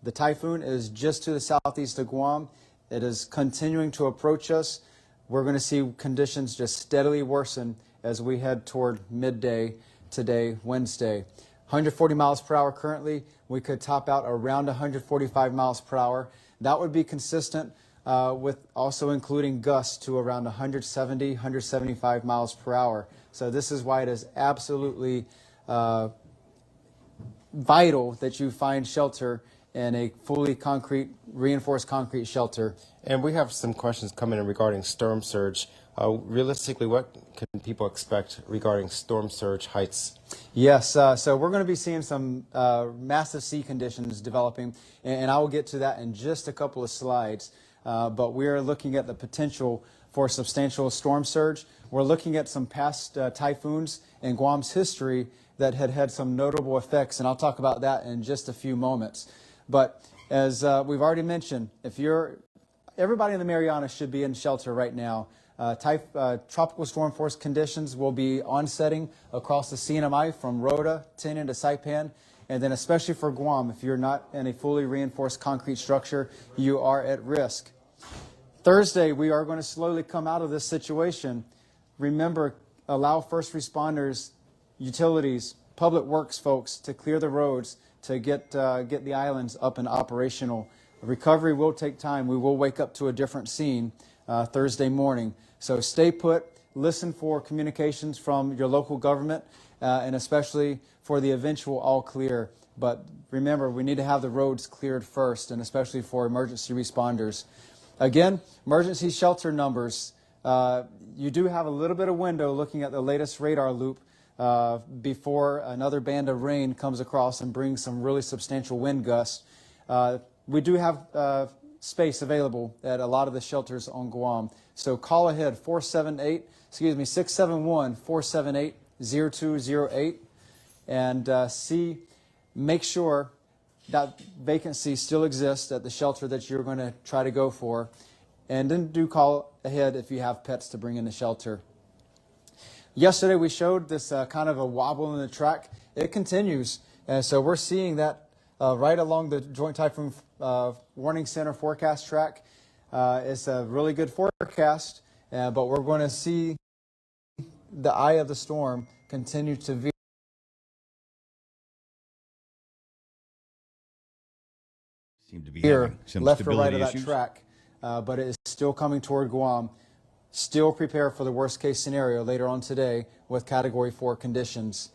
The typhoon is just to the southeast of Guam. It is continuing to approach us. We're going to see conditions just steadily worsen as we head toward midday today, Wednesday. 140 miles per hour currently. We could top out around 145 miles per hour. That would be consistent with also including gusts to around 170, 175 miles per hour. So this is why it is absolutely vital that you find shelter in a fully reinforced concrete shelter. And we have some questions coming in regarding storm surge. Realistically, what can people expect regarding storm surge heights? Yes, so we're going to be seeing some massive sea conditions developing, and I will get to that in just a couple of slides. But we are looking at the potential for substantial storm surge. We're looking at some past typhoons in Guam's history that had some notable effects, and I'll talk about that in just a few moments. But as we've already mentioned, everybody in the Marianas should be in shelter right now. Tropical storm force conditions will be onsetting across the CNMI from Rota, Tinian to Saipan, and then especially for Guam, if you're not in a fully reinforced concrete structure, you are at risk. Thursday, we are going to slowly come out of this situation. Remember, allow first responders, utilities, public works folks to clear the roads to get the islands up and operational. Recovery will take time. We will wake up to a different scene Thursday morning. So stay put, listen for communications from your local government, and especially for the eventual all clear. But remember, we need to have the roads cleared first, and especially for emergency responders. Again, emergency shelter numbers. You do have a little bit of window looking at the latest radar loop before another band of rain comes across and brings some really substantial wind gusts. We do have space available at a lot of the shelters on Guam. So call ahead 671-478-0208 and make sure that vacancy still exists at the shelter that you're going to try to go for. And then do call ahead if you have pets to bring in the shelter. Yesterday we showed this kind of a wobble in the track. It continues. And so we're seeing that right along the Joint Typhoon Warning Center forecast track. It's a really good forecast, but we're going to see the eye of the storm continue to veer left or right of that track, but it is still coming toward Guam. Still prepare for the worst case scenario later on today with Category 4 conditions.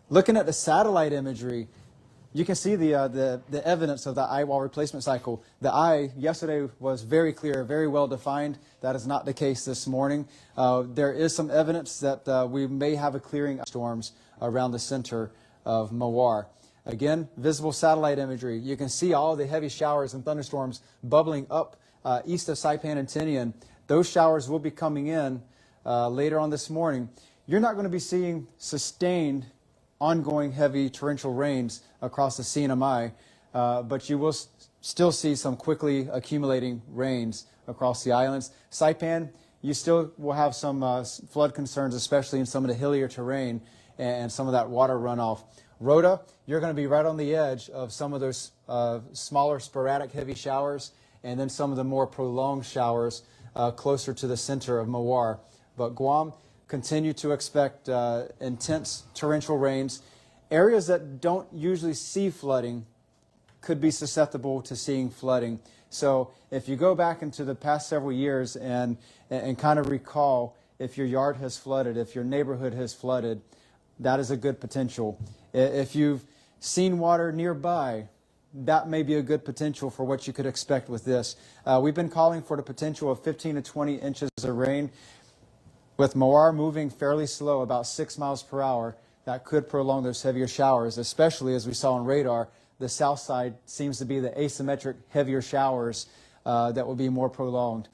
Looking at the satellite imagery, you can see the evidence of the eye wall replacement cycle. The eye yesterday was very clear, very well defined. That is not the case this morning. There is some evidence that we may have a clearing of storms around the center of Mawar. Again, visible satellite imagery. You can see all the heavy showers and thunderstorms bubbling up east of Saipan and Tinian. Those showers will be coming in later on this morning. You're not going to be seeing sustained ongoing heavy torrential rains across the CNMI, but you will still see some quickly accumulating rains across the islands. Saipan, you still will have some flood concerns, especially in some of the hillier terrain and some of that water runoff. Rota, you're going to be right on the edge of some of those smaller sporadic heavy showers and then some of the more prolonged showers closer to the center of Mawar. But Guam, continue to expect intense torrential rains. Areas that don't usually see flooding could be susceptible to seeing flooding. So if you go back into the past several years and kind of recall if your yard has flooded, if your neighborhood has flooded, that is a good potential. If you've seen water nearby, that may be a good potential for what you could expect with this. We've been calling for the potential of 15 to 20 inches of rain. With Mawar moving fairly slow, about 6 miles per hour, that could prolong those heavier showers, especially as we saw on radar. The south side seems to be the asymmetric heavier showers that will be more prolonged.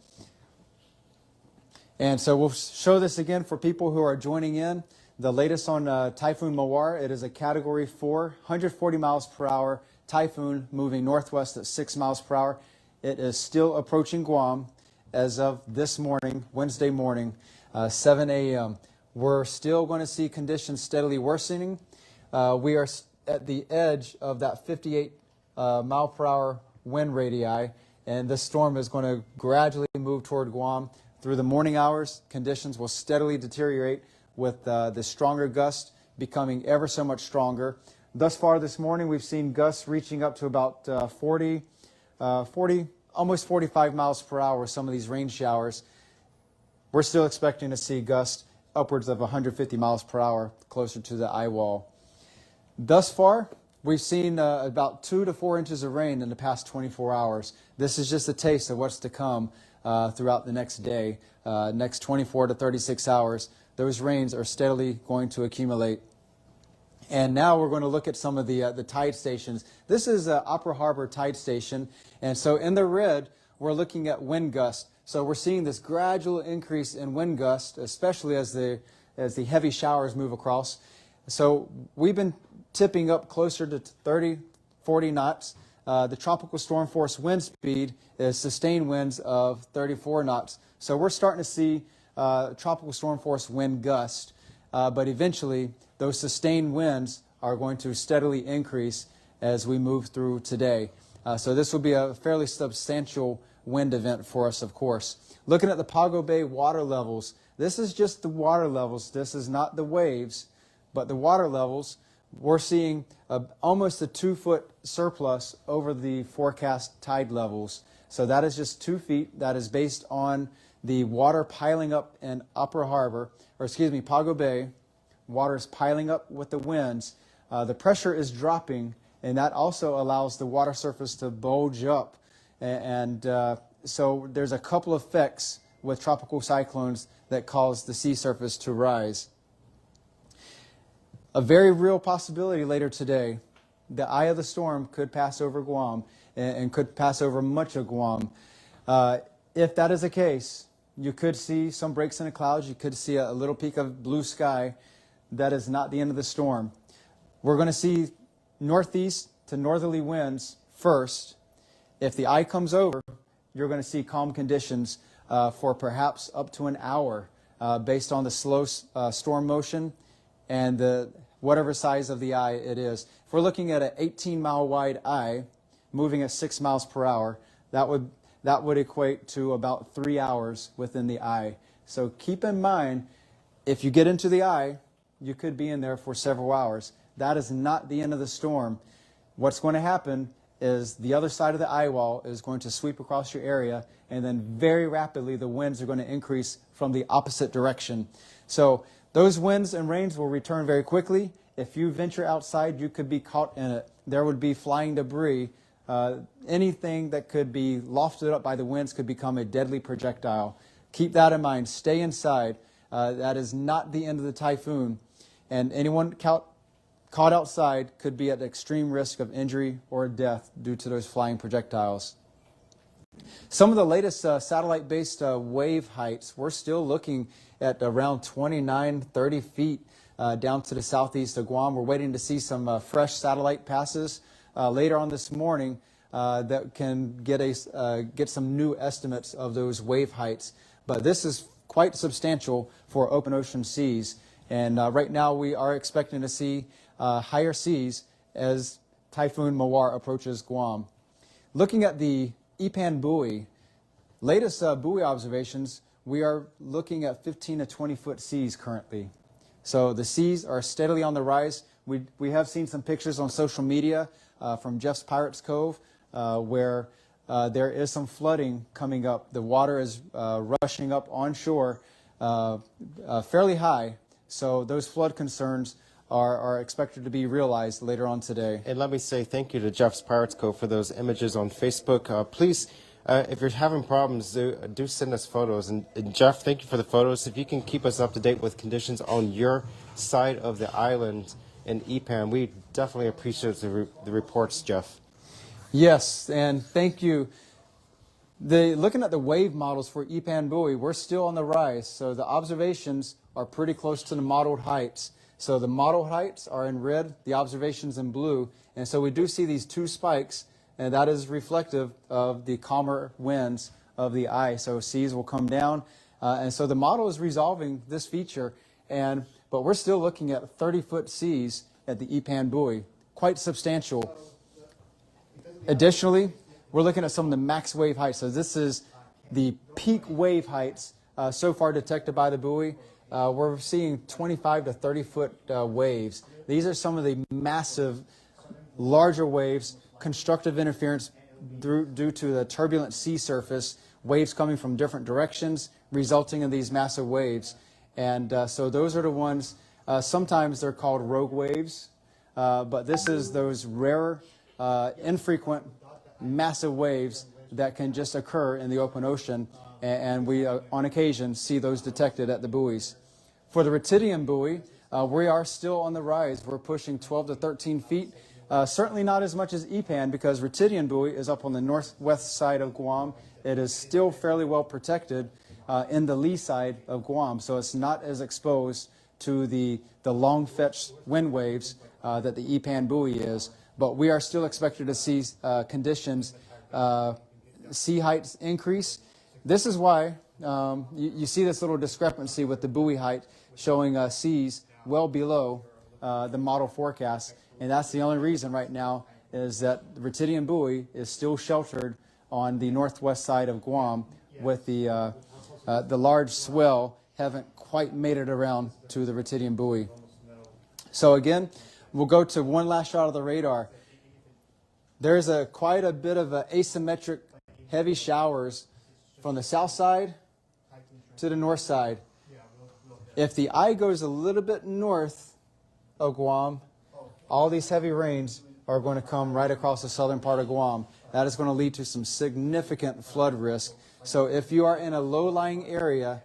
And so we'll show this again for people who are joining in. The latest on Typhoon Mawar, it is a Category 4, 140 miles per hour typhoon moving northwest at 6 miles per hour. It is still approaching Guam as of this morning, Wednesday morning, 7 a.m. We're still going to see conditions steadily worsening. We are at the edge of that 58 mile per hour wind radii, and this storm is going to gradually move toward Guam. Through the morning hours, conditions will steadily deteriorate with the stronger gust becoming ever so much stronger. Thus far this morning, we've seen gusts reaching up to about 40, almost 45 miles per hour with some of these rain showers. We're still expecting to see gusts upwards of 150 miles per hour closer to the eye wall. Thus far, we've seen about 2 to 4 inches of rain in the past 24 hours. This is just a taste of what's to come throughout the next day. Next 24 to 36 hours, those rains are steadily going to accumulate. And now we're going to look at some of the tide stations. This is Opera Harbor Tide Station, and so in the red, we're looking at wind gusts. So we're seeing this gradual increase in wind gust, especially as the heavy showers move across. So we've been tipping up closer to 30, 40 knots. The tropical storm force wind speed is sustained winds of 34 knots. So we're starting to see tropical storm force wind gust, but eventually those sustained winds are going to steadily increase as we move through today. So this will be a fairly substantial wind event for us, of course. Looking at the Pago Bay water levels, this is just the water levels. This is not the waves, but the water levels. We're seeing almost a 2-foot surplus over the forecast tide levels. So that is just 2 feet. That is based on the water piling up in Pago Bay. Water is piling up with the winds. The pressure is dropping, and that also allows the water surface to bulge up. And so there's a couple of effects with tropical cyclones that cause the sea surface to rise. A very real possibility later today, the eye of the storm could pass over Guam and could pass over much of Guam. If that is the case, you could see some breaks in the clouds. You could see a little peak of blue sky. That is not the end of the storm. We're going to see northeast to northerly winds first. If the eye comes over, you're going to see calm conditions for perhaps up to an hour based on the slow storm motion and whatever size of the eye it is. If we're looking at an 18-mile wide eye moving at 6 miles per hour, that would equate to about 3 hours within the eye. So keep in mind, if you get into the eye, you could be in there for several hours. That is not the end of the storm. What's going to happen is the other side of the eye wall is going to sweep across your area, and then very rapidly the winds are going to increase from the opposite direction. So those winds and rains will return very quickly. If you venture outside, you could be caught in it. There would be flying debris. Anything that could be lofted up by the winds could become a deadly projectile. Keep that in mind. Stay inside. That is not the end of the typhoon. And anyone caught outside could be at extreme risk of injury or death due to those flying projectiles. Some of the latest satellite-based wave heights, we're still looking at around 29, 30 feet down to the southeast of Guam. We're waiting to see some fresh satellite passes later on this morning that can get some new estimates of those wave heights. But this is quite substantial for open ocean seas. And right now we are expecting to see higher seas as Typhoon Mawar approaches Guam. Looking at the Ipan buoy, latest buoy observations, we are looking at 15 to 20 foot seas currently. So the seas are steadily on the rise. We have seen some pictures on social media from Jeff's Pirates Cove where there is some flooding coming up. The water is rushing up onshore fairly high. So those flood concerns are expected to be realized later on today. And let me say thank you to Jeff's Pirates Cove for those images on Facebook. Please, if you're having problems, do send us photos. And Jeff, thank you for the photos. If you can keep us up to date with conditions on your side of the island in Ipan, we definitely appreciate the reports, Jeff. Yes, and thank you. Looking at the wave models for Ipan buoy, we're still on the rise. So the observations are pretty close to the modeled heights. So the model heights are in red, the observations in blue, and so we do see these two spikes, and that is reflective of the calmer winds of the eye. So seas will come down, and so the model is resolving this feature, but we're still looking at 30-foot seas at the Ipan buoy, quite substantial. Because Additionally, we're looking at some of the max wave heights. So this is the peak wave heights so far detected by the buoy. We're seeing 25 to 30 foot waves. These are some of the massive, larger waves, constructive interference due to the turbulent sea surface, waves coming from different directions, resulting in these massive waves. And so those are the ones, sometimes they're called rogue waves, but this is those rare, infrequent, massive waves that can just occur in the open ocean, and we, on occasion, see those detected at the buoys. For the Retidium buoy, we are still on the rise. We're pushing 12 to 13 feet. Certainly not as much as EPAN, because Retidium buoy is up on the northwest side of Guam. It is still fairly well protected in the lee side of Guam, so it's not as exposed to the long fetch wind waves that the EPAN buoy is. But we are still expected to see conditions, sea heights increase. This is why you see this little discrepancy with the buoy height showing seas well below the model forecast. And that's the only reason right now is that the Retidium buoy is still sheltered on the northwest side of Guam, with the large swell haven't quite made it around to the Retidium buoy. So again, we'll go to one last shot of the radar. There's quite a bit of asymmetric heavy showers from the south side to the north side. If the eye goes a little bit north of Guam, all these heavy rains are going to come right across the southern part of Guam. That is going to lead to some significant flood risk. So if you are in a low-lying area,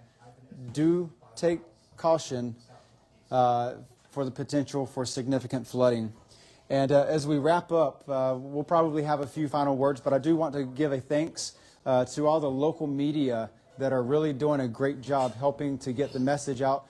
do take caution for the potential for significant flooding. And as we wrap up, we'll probably have a few final words, but I do want to give a thanks to all the local media that are really doing a great job helping to get the message out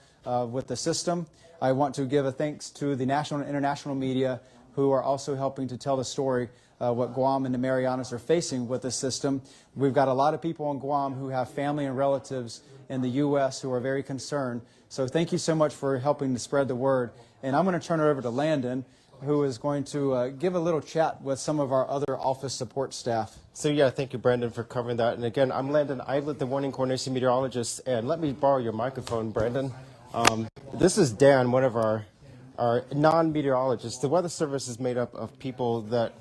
with the system. I want to give a thanks to the national and international media who are also helping to tell the story what Guam and the Marianas are facing with the system. We've got a lot of people on Guam who have family and relatives in the U.S. who are very concerned. So thank you so much for helping to spread the word. And I'm going to turn it over to Landon, who is going to give a little chat with some of our other office support staff. So yeah, thank you, Brandon, for covering that. And again, I'm Landon Eidlet, the Warning Coordination Meteorologist. And let me borrow your microphone, Brandon. This is Dan, one of our non-meteorologists. The Weather Service is made up of people that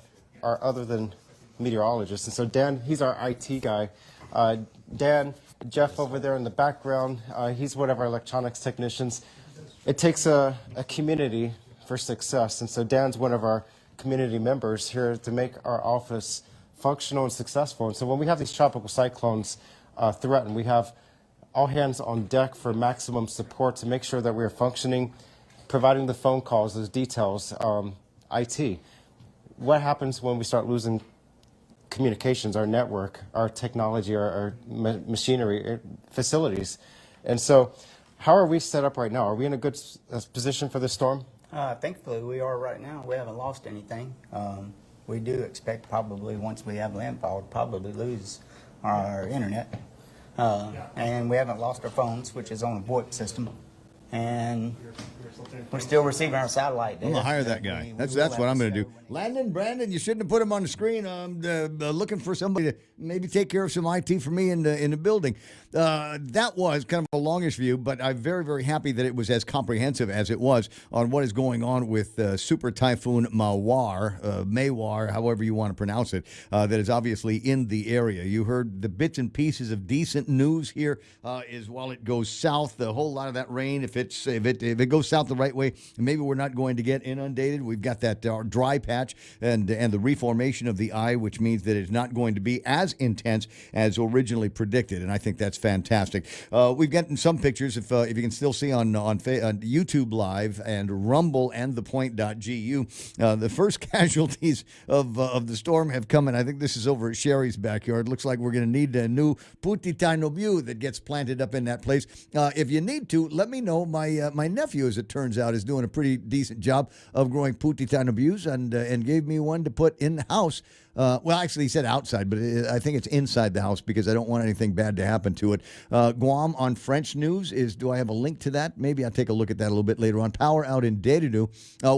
are other than meteorologists. And so Dan, he's our IT guy. Dan, Jeff over there in the background, he's one of our electronics technicians. It takes a community for success. And so Dan's one of our community members here to make our office functional and successful. And so when we have these tropical cyclones threaten, we have all hands on deck for maximum support to make sure that we are functioning, providing the phone calls, those details, IT. What happens when we start losing communications, our network, our technology, our machinery, facilities? And so how are we set up right now? Are we in a good position for this storm? Thankfully, we are right now. We haven't lost anything. We do expect probably once we have landfall to probably lose our internet. And we haven't lost our phones, which is on a VoIP system. And we're still receiving our satellite data. I'm going to hire that guy. That's what I'm going to do. Landon, Brandon, you shouldn't have put him on the screen. I'm looking for somebody to maybe take care of some IT for me in the building. That was kind of a longish view, but I'm very, very happy that it was as comprehensive as it was on what is going on with Super Typhoon Mawar, however you want to pronounce it, that is obviously in the area. You heard the bits and pieces of decent news here is while it goes south, a whole lot of that rain, if it goes south the right way, maybe we're not going to get inundated. We've got that dry patch and the reformation of the eye, which means that it's not going to be as intense as originally predicted, and I think that's fantastic. We've gotten some pictures, if you can still see on YouTube Live and Rumble and thepoint.gu. The first casualties of the storm have come, and I think this is over at Sherry's backyard. Looks like we're going to need a new puti tainobu that gets planted up in that place. If you need to, let me know. My nephew, as it turns out, is doing a pretty decent job of growing puti tainobus and gave me one to put in the house. Well, actually, he said outside, but I think it's inside the house because I don't want anything bad to happen to it. Guam on French news is, do I have a link to that? Maybe I'll take a look at that a little bit later on. Power out in Dededo.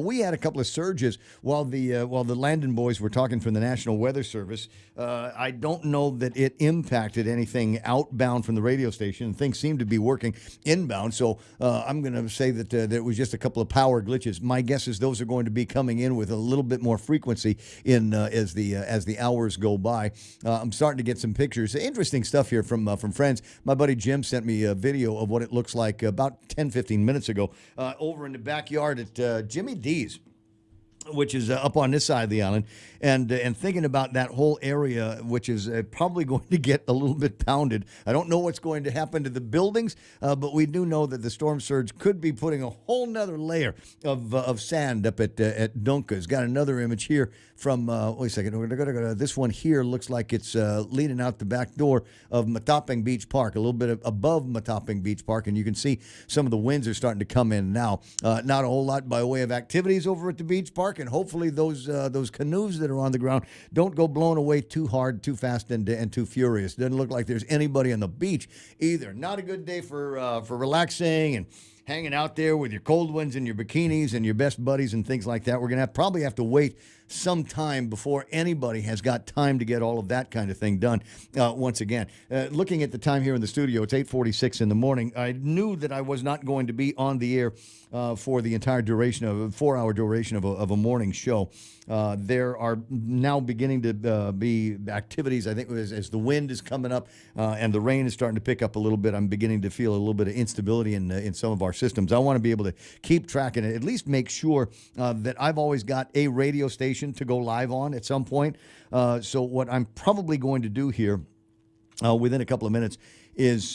We had a couple of surges while the Landon boys were talking from the National Weather Service. I don't know that it impacted anything outbound from the radio station. Things seem to be working inbound, so I'm going to say that it was just a couple of power glitches. My guess is those are going to be coming in with a little bit more frequency in as the hours go by. I'm starting to get some pictures. Interesting stuff here from friends. My buddy Jim sent me a video of what it looks like about 10, 15 minutes ago over in the backyard at Jimmy D's, which is up on this side of the island, and thinking about that whole area, which is probably going to get a little bit pounded. I don't know what's going to happen to the buildings, but we do know that the storm surge could be putting a whole nother layer of sand up at Dunca's. Got another image here from, wait a second, this one here looks like it's leading out the back door of Matapang Beach Park, a little bit above Matapang Beach Park, and you can see some of the winds are starting to come in now. Not a whole lot by way of activities over at the beach park, and hopefully those canoes that are on the ground don't go blown away too hard, too fast, and too furious. Doesn't look like there's anybody on the beach either. Not a good day for relaxing and hanging out there with your cold ones and your bikinis and your best buddies and things like that. We're going to probably have to wait some time before anybody has got time to get all of that kind of thing done once again. Looking at the time here in the studio, it's 8:46 in the morning. I knew that I was not going to be on the air for the entire duration of a 4-hour duration of a morning show. There are now beginning to be activities, I think, as the wind is coming up and the rain is starting to pick up a little bit. I'm beginning to feel a little bit of instability in some of our systems. I want to be able to keep track and at least make sure that I've always got a radio station to go live on at some point. So what I'm probably going to do here within a couple of minutes is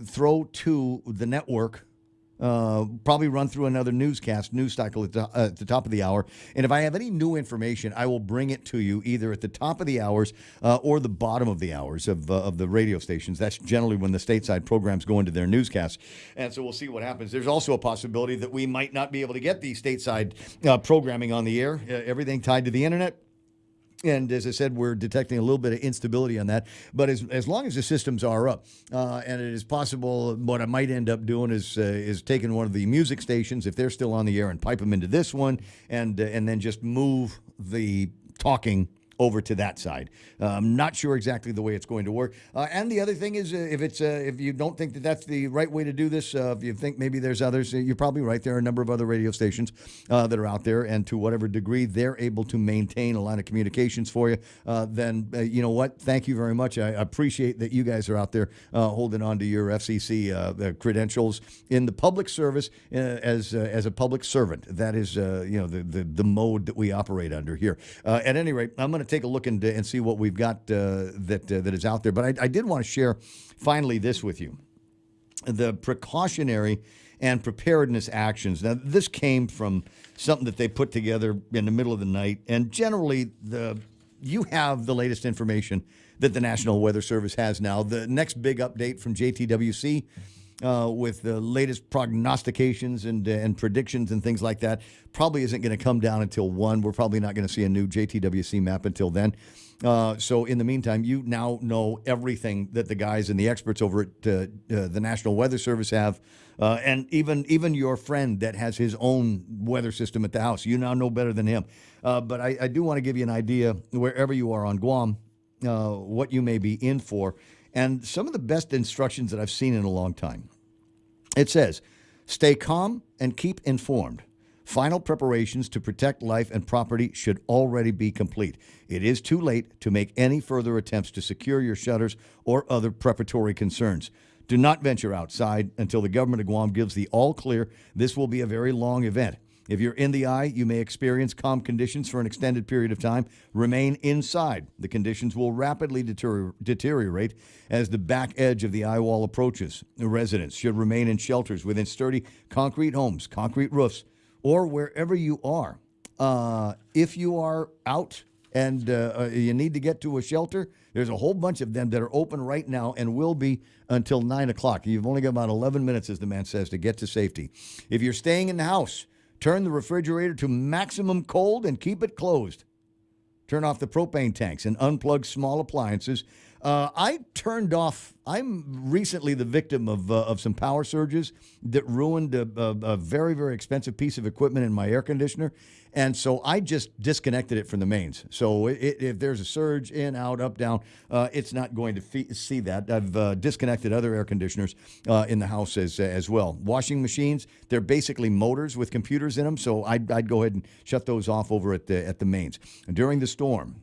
throw to the network, probably run through another news cycle at the top of the hour. And if I have any new information, I will bring it to you either at the top of the hours or the bottom of the hours of the radio stations. That's generally when the stateside programs go into their newscasts. And so we'll see what happens. There's also a possibility that we might not be able to get the stateside programming on the air, everything tied to the internet. And as I said, we're detecting a little bit of instability on that. But as long as the systems are up, and it is possible, what I might end up doing is taking one of the music stations, if they're still on the air, and pipe them into this one, and then just move the talking over to that side. I'm not sure exactly the way it's going to work. And the other thing is, if you don't think that that's the right way to do this, if you think maybe there's others, you're probably right. There are a number of other radio stations that are out there, and to whatever degree they're able to maintain a line of communications for you, then you know what? Thank you very much. I appreciate that you guys are out there holding on to your FCC credentials in the public service as a public servant. That is, the mode that we operate under here. At any rate, I'm going to take a look and see what we've got that is out there. But I did want to share finally this with you. The precautionary and preparedness actions. Now, this came from something that they put together in the middle of the night. And generally, you have the latest information that the National Weather Service has now. The next big update from JTWC with the latest prognostications and predictions and things like that probably isn't going to come down until 1. We're probably not going to see a new JTWC map until then. So in the meantime, you now know everything that the guys and the experts over at the National Weather Service have, and even your friend that has his own weather system at the house. You now know better than him. But I do want to give you an idea, wherever you are on Guam, what you may be in for. And some of the best instructions that I've seen in a long time. It says, stay calm and keep informed. Final preparations to protect life and property should already be complete. It is too late to make any further attempts to secure your shutters or other preparatory concerns. Do not venture outside until the government of Guam gives the all clear. This will be a very long event. If you're in the eye, you may experience calm conditions for an extended period of time. Remain inside. The conditions will rapidly deteriorate as the back edge of the eye wall approaches. The residents should remain in shelters within sturdy concrete homes, concrete roofs, or wherever you are. If you are out and you need to get to a shelter, there's a whole bunch of them that are open right now and will be until 9 o'clock. You've only got about 11 minutes, as the man says, to get to safety. If you're staying in the house, turn the refrigerator to maximum cold and keep it closed. Turn off the propane tanks and unplug small appliances. I'm recently the victim of some power surges that ruined a very, very expensive piece of equipment in my air conditioner. And so I just disconnected it from the mains. So if there's a surge in, out, up, down, it's not going to see that. I've disconnected other air conditioners in the house as well. Washing machines, they're basically motors with computers in them. So I'd go ahead and shut those off over at the mains. During the storm,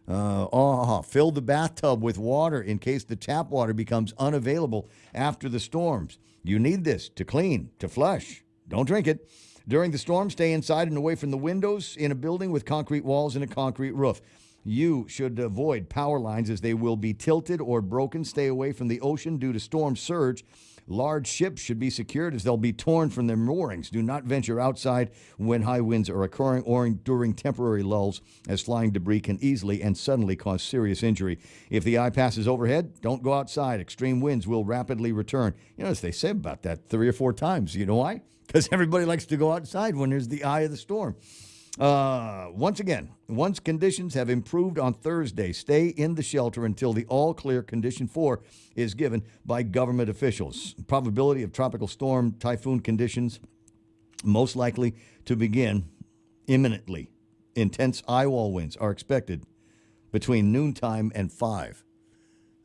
fill the bathtub with water in case the tap water becomes unavailable after the storms. You need this to clean, to flush. Don't drink it. During the storm, stay inside and away from the windows in a building with concrete walls and a concrete roof. You should avoid power lines as they will be tilted or broken. Stay away from the ocean due to storm surge. Large ships should be secured as they'll be torn from their moorings. Do not venture outside when high winds are occurring or during temporary lulls, as flying debris can easily and suddenly cause serious injury. If the eye passes overhead, don't go outside. Extreme winds will rapidly return. You know, as they say about that 3 or 4 times. You know why? Because everybody likes to go outside when there's the eye of the storm. Once again, once conditions have improved on Thursday, stay in the shelter until the all-clear condition 4 is given by government officials. Probability of tropical storm typhoon conditions most likely to begin imminently. Intense eye-wall winds are expected between noontime and 5.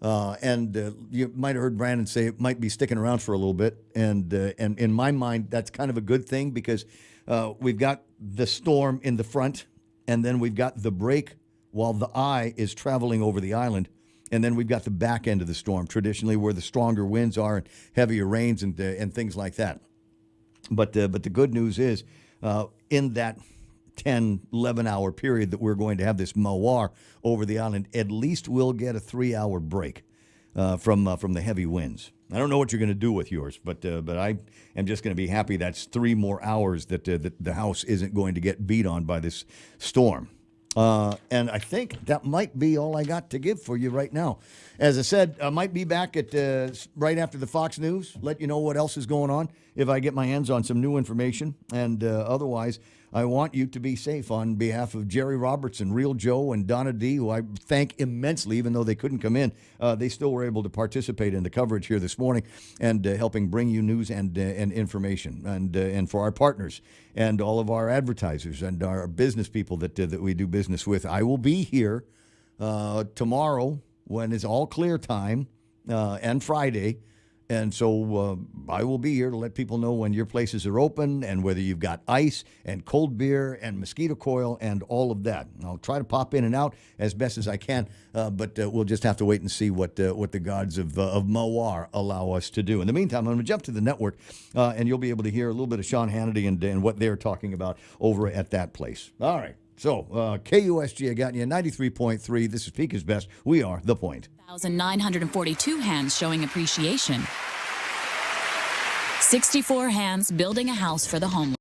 You might have heard Brandon say it might be sticking around for a little bit. And in my mind, that's kind of a good thing because we've got the storm in the front, and then we've got the break while the eye is traveling over the island. And then we've got the back end of the storm, traditionally where the stronger winds are and heavier rains and things like that. But the good news is in that 10, 11-hour period that we're going to have this Mawar over the island, at least we'll get a 3-hour break from the heavy winds. I don't know what you're going to do with yours, but I am just going to be happy that's 3 more hours that the house isn't going to get beat on by this storm. And I think that might be all I got to give for you right now. As I said, I might be back at right after the Fox News, let you know what else is going on if I get my hands on some new information. And otherwise, I want you to be safe on behalf of Jerry Robertson, Real Joe, and Donna D., who I thank immensely, even though they couldn't come in. They still were able to participate in the coverage here this morning and helping bring you news and information. And for our partners and all of our advertisers and our business people that we do business with, I will be here tomorrow when it's all clear time and Friday. And so I will be here to let people know when your places are open and whether you've got ice and cold beer and mosquito coil and all of that. And I'll try to pop in and out as best as I can, but we'll just have to wait and see what the gods of Mawar allow us to do. In the meantime, I'm going to jump to the network, and you'll be able to hear a little bit of Sean Hannity and what they're talking about over at that place. All right. So, KUSG, I got you 93.3. This is Pika's Best. We are The Point. 1,942 hands showing appreciation. 64 hands building a house for the homeless.